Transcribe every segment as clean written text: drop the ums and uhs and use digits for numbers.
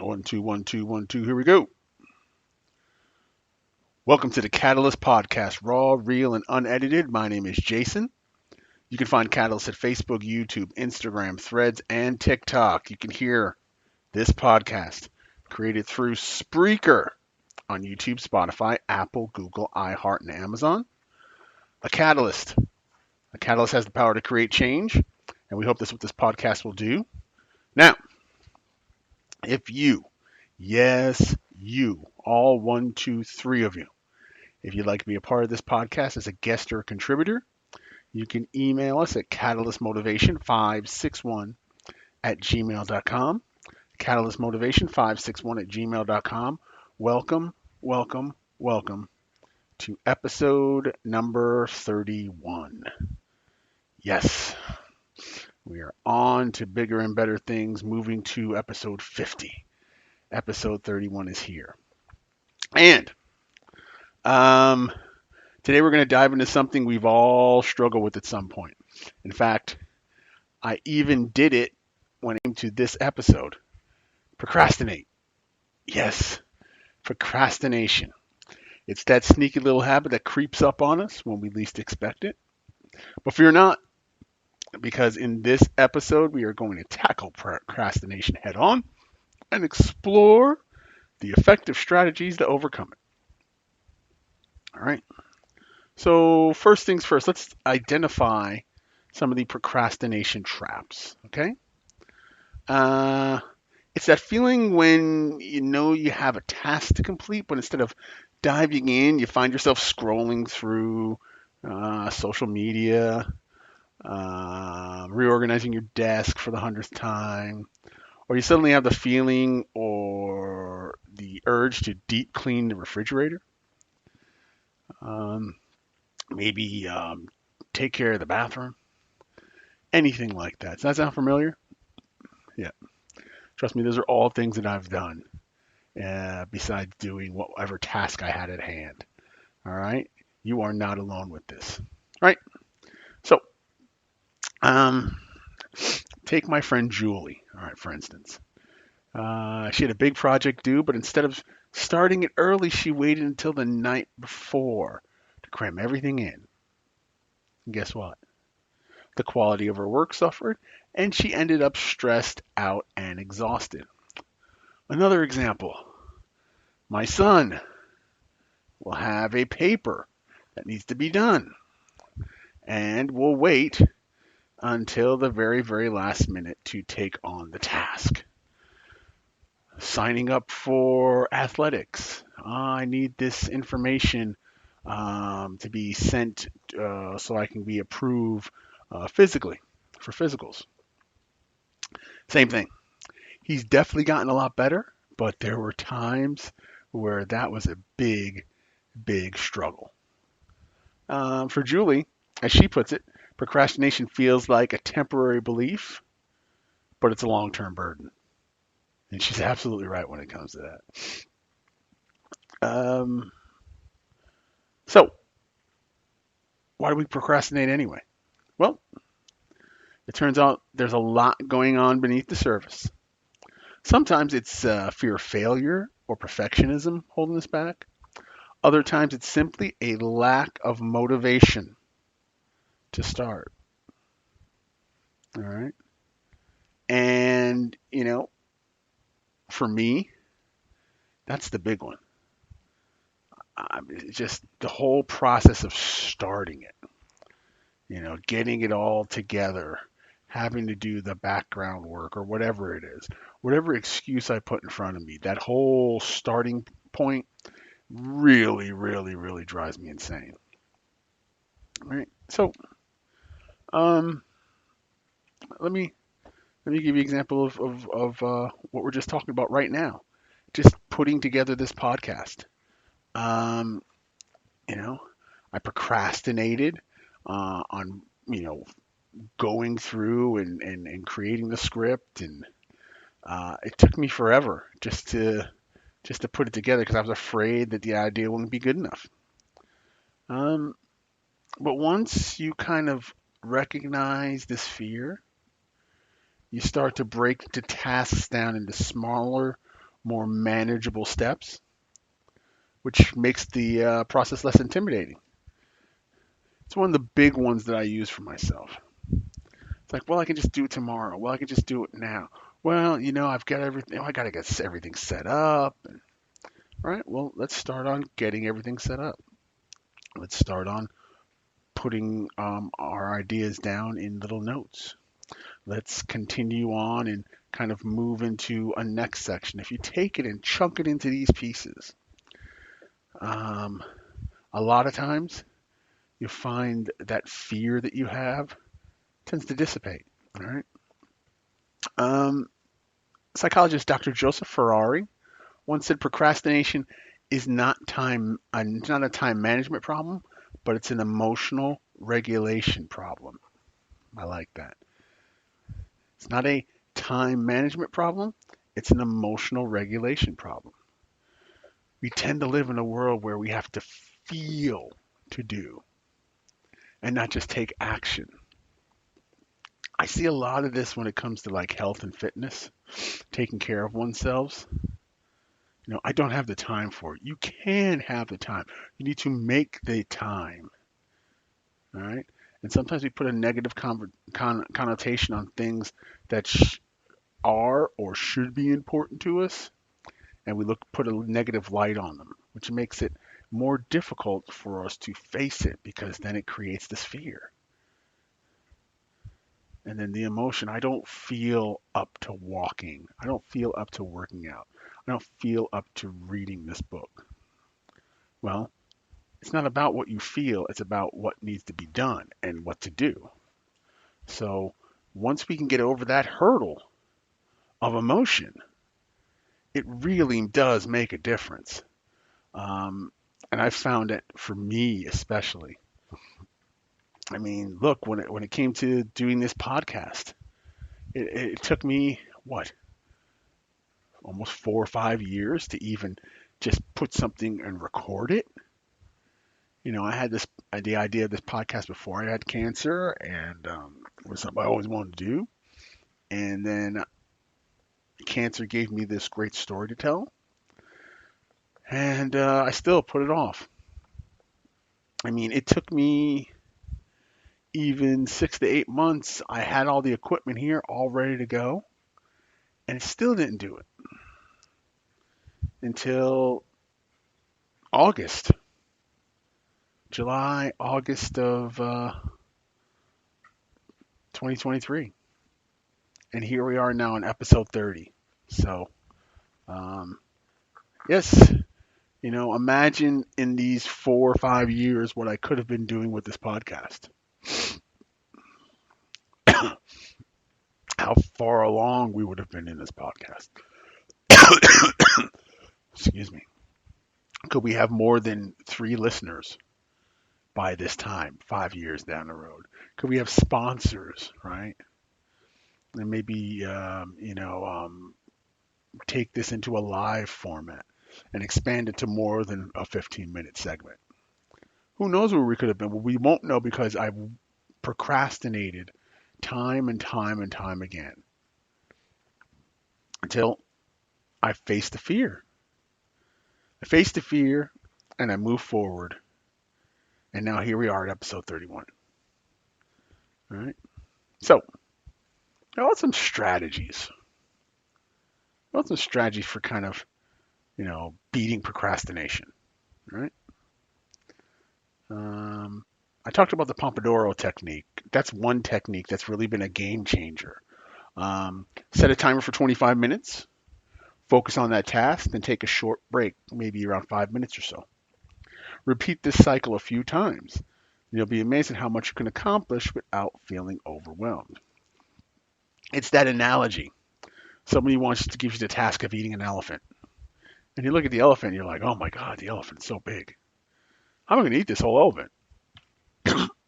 1, 2, 1, 2, 1, 2. Here we go. Welcome to the Catalyst Podcast, raw, real, and unedited. My name is Jason. You can find Catalyst at Facebook, YouTube, Instagram, Threads, and TikTok. You can hear this podcast created through Spreaker on YouTube, Spotify, Apple, Google, iHeart, and Amazon. A catalyst. A catalyst has the power to create change, and we hope that's what this podcast will do. Now, if you, yes, you, all 1, 2, 3 of you, if you'd like to be a part of this podcast as a guest or a contributor, you can email us at catalystmotivation561 at gmail.com. Catalystmotivation561 at gmail.com. Welcome, welcome, welcome to episode number 31. Yes, we are on to bigger and better things, moving to episode 50. Episode 31 is here. And today we're going to dive into something we've all struggled with at some point. In fact, I even did it when it came to this episode. Procrastinate. Yes, procrastination. It's that sneaky little habit that creeps up on us when we least expect it. But fear not, because in this episode we are going to tackle procrastination head on and explore the effective strategies to overcome it. All right. So first things first, let's identify some of the procrastination traps. Okay. It's that feeling when you know you have a task to complete, but instead of diving in, you find yourself scrolling through social media, reorganizing your desk for the 100th time, or you suddenly have the feeling or the urge to deep clean the refrigerator. Maybe take care of the bathroom. Anything like that. Does that sound familiar? Yeah. Trust me, those are all things that I've done besides doing whatever task I had at hand. All right? You are not alone with this. All right? So, take my friend Julie, all right, for instance. She had a big project due, but instead of starting it early, she waited until the night before to cram everything in. And guess what? The quality of her work suffered, and she ended up stressed out and exhausted. Another example. My son will have a paper that needs to be done, and will wait until the very, very last minute to take on the task. Signing up for athletics. I need this information to be sent so I can be approved physically for physicals. Same thing. He's definitely gotten a lot better, but there were times where that was a big, big struggle. For Julie, as she puts it, procrastination feels like a temporary belief, but it's a long-term burden. And she's absolutely right when it comes to that. So, why do we procrastinate anyway? Well, it turns out there's a lot going on beneath the surface. Sometimes it's fear of failure or perfectionism holding us back. Other times it's simply a lack of motivation to start. All right. And, for me, that's the big one. It's just the whole process of starting it, getting it all together, having to do the background work or whatever it is, whatever excuse I put in front of me, that whole starting point really, really, really drives me insane. All right. So, let me give you an example of what we're just talking about right now. Just putting together this podcast. I procrastinated on, going through and creating the script, and it took me forever just to put it together because I was afraid that the idea wouldn't be good enough. But once you kind of recognize this fear, you start to break the tasks down into smaller, more manageable steps, which makes the process less intimidating. It's one of the big ones that I use for myself. It's like, well, I can just do it tomorrow. Well, I can just do it now. Well, I've got everything. I got to get everything set up. All right, well, let's start on getting everything set up. Let's start on putting our ideas down in little notes. Let's continue on and kind of move into a next section. If you take it and chunk it into these pieces, a lot of times you find that fear that you have tends to dissipate. All right. Psychologist Dr. Joseph Ferrari once said procrastination is not it's not a time management problem, but it's an emotional regulation problem. I like that. It's not a time management problem, it's an emotional regulation problem. We tend to live in a world where we have to feel to do and not just take action. I see a lot of this when it comes to like health and fitness, taking care of oneself. I don't have the time for it. You can have the time. You need to make the time. All right. And sometimes we put a negative connotation on things that are or should be important to us, and we put a negative light on them, which makes it more difficult for us to face it because then it creates this fear. And then the emotion, I don't feel up to walking. I don't feel up to working out. I don't feel up to reading this book. Well, it's not about what you feel. It's about what needs to be done and what to do. So once we can get over that hurdle of emotion, it really does make a difference. And I found it for me especially. I mean, look, when it came to doing this podcast, it took me, almost 4 or 5 years to even just put something and record it. I had the idea of this podcast before I had cancer, and it was something I always wanted to do. And then cancer gave me this great story to tell, and I still put it off. I mean, it took me even 6 to 8 months. I had all the equipment here all ready to go, and still didn't do it until August. July, August of 2023. And here we are now in episode 30. So, yes, imagine in these 4 or 5 years what I could have been doing with this podcast. How far along we would have been in this podcast. Excuse me. Could we have more than 3 listeners by this time, 5 years down the road? Could we have sponsors, right? And maybe, take this into a live format and expand it to more than a 15-minute segment. Who knows where we could have been? Well, we won't know because I've procrastinated time and time and time again until I faced the fear. I faced the fear and I moved forward. And now here we are at episode 31. All right. So, I want some strategies. I want some strategies for kind of, beating procrastination. All right. I talked about the Pomodoro technique. That's one technique that's really been a game changer. Set a timer for 25 minutes. Focus on that task, then take a short break, maybe around 5 minutes or so. Repeat this cycle a few times. You'll be amazed at how much you can accomplish without feeling overwhelmed. It's that analogy. Somebody wants to give you the task of eating an elephant. And you look at the elephant and you're like, oh my God, the elephant's so big. How am I going to eat this whole elephant?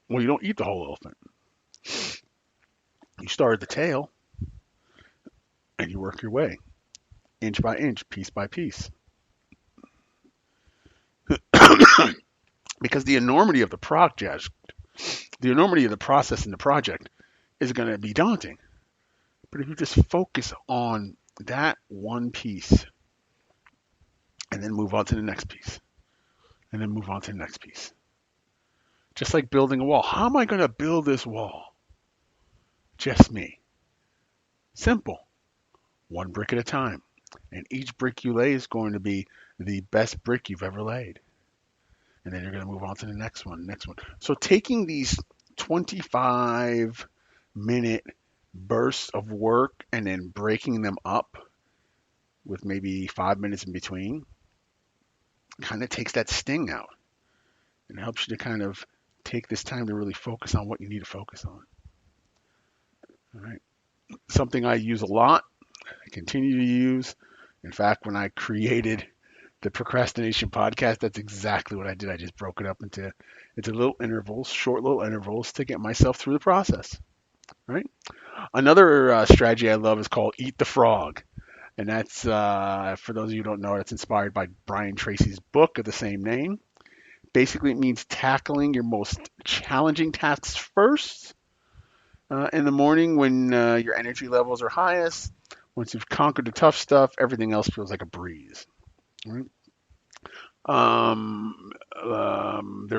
Well, you don't eat the whole elephant. You start at the tail and you work your way, inch by inch, piece by piece. Because the enormity of the project, the enormity of the process in the project is going to be daunting. But if you just focus on that one piece, and then move on to the next piece, and then move on to the next piece. Just like building a wall. How am I going to build this wall? Just me. Simple. One brick at a time. And each brick you lay is going to be the best brick you've ever laid. And then you're going to move on to the next one, next one. So taking these 25-minute bursts of work and then breaking them up with maybe 5 minutes in between kind of takes that sting out and helps you to kind of take this time to really focus on what you need to focus on. All right. Something I use a lot, I continue to use. In fact, when I created the Procrastination podcast, that's exactly what I did. I just broke it up into little intervals, short little intervals to get myself through the process. Right. Another strategy I love is called Eat the Frog. And that's, for those of you who don't know, it's inspired by Brian Tracy's book of the same name. Basically, it means tackling your most challenging tasks first in the morning when your energy levels are highest. Once you've conquered the tough stuff, everything else feels like a breeze. Right? There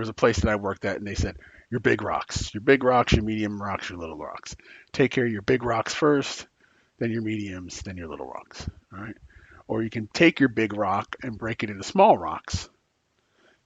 was a place that I worked at, and they said, your big rocks, your medium rocks, your little rocks. Take care of your big rocks first, then your mediums, then your little rocks. All right? Or you can take your big rock and break it into small rocks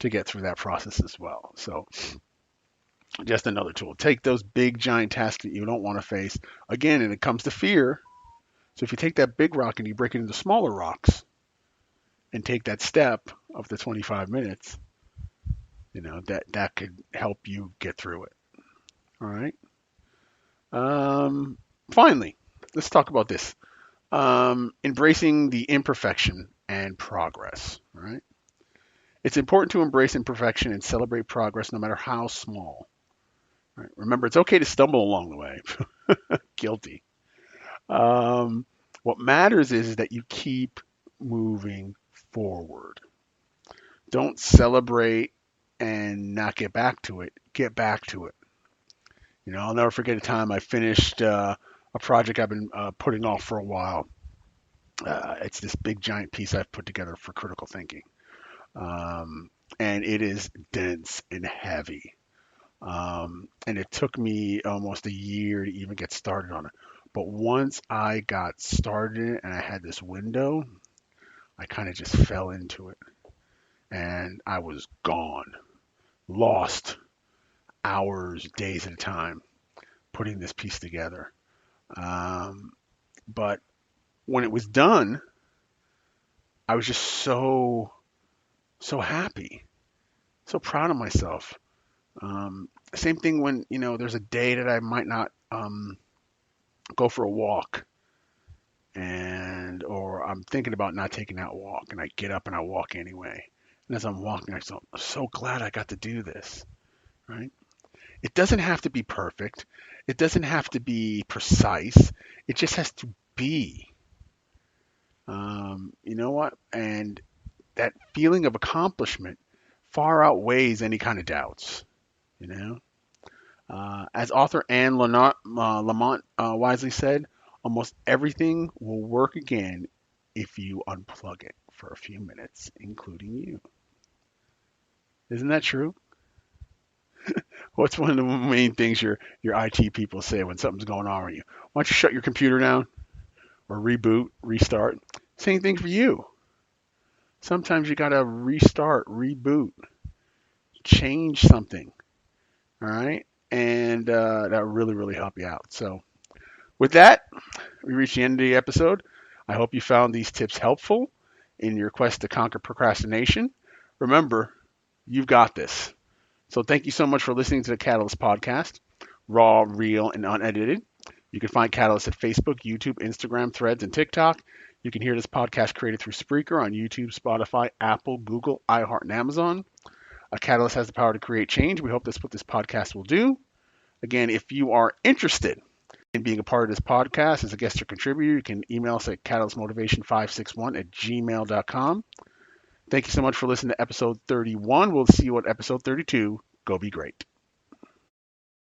to get through that process as well. So just another tool. Take those big giant tasks that you don't want to face. Again, and it comes to fear. So if you take that big rock and you break it into smaller rocks and take that step of the 25 minutes, that could help you get through it. All right. Finally, let's talk about this. Embracing the imperfection and progress. All right. It's important to embrace imperfection and celebrate progress no matter how small. Right? Remember, it's okay to stumble along the way. Guilty. What matters is that you keep moving forward. Don't celebrate and not get back to it. Get back to it. I'll never forget a time I finished a project I've been putting off for a while. It's this big giant piece I've put together for critical thinking. And it is dense and heavy. And it took me almost a year to even get started on it. But once I got started and I had this window, I kind of just fell into it. And I was gone, lost hours, days at a time putting this piece together. But when it was done, I was just so happy, so proud of myself. Same thing when, there's a day that I might not go for a walk or I'm thinking about not taking that walk and I get up and I walk anyway. And as I'm walking, I'm so glad I got to do this, right? It doesn't have to be perfect. It doesn't have to be precise. It just has to be. You know what? And that feeling of accomplishment far outweighs any kind of doubts. As author Anne Lamott wisely said, almost everything will work again if you unplug it for a few minutes, including you. Isn't that true? What's one of the main things your IT people say when something's going on with you? Why don't you shut your computer down or reboot, restart? Same thing for you. Sometimes you got to restart, reboot, change something. All right. And that really, really help you out. So with that, we reached the end of the episode. I hope you found these tips helpful in your quest to conquer procrastination. Remember, you've got this. So thank you so much for listening to the Catalyst podcast, raw, real, and unedited. You can find Catalyst at Facebook, YouTube, Instagram, Threads, and TikTok. You can hear this podcast created through Spreaker on YouTube, Spotify, Apple, Google, iHeart, and Amazon. A Catalyst has the power to create change. We hope that's what this podcast will do. Again, if you are interested in being a part of this podcast as a guest or contributor, you can email us at catalystmotivation561@gmail.com. Thank you so much for listening to episode 31. We'll see you at episode 32. Go be great.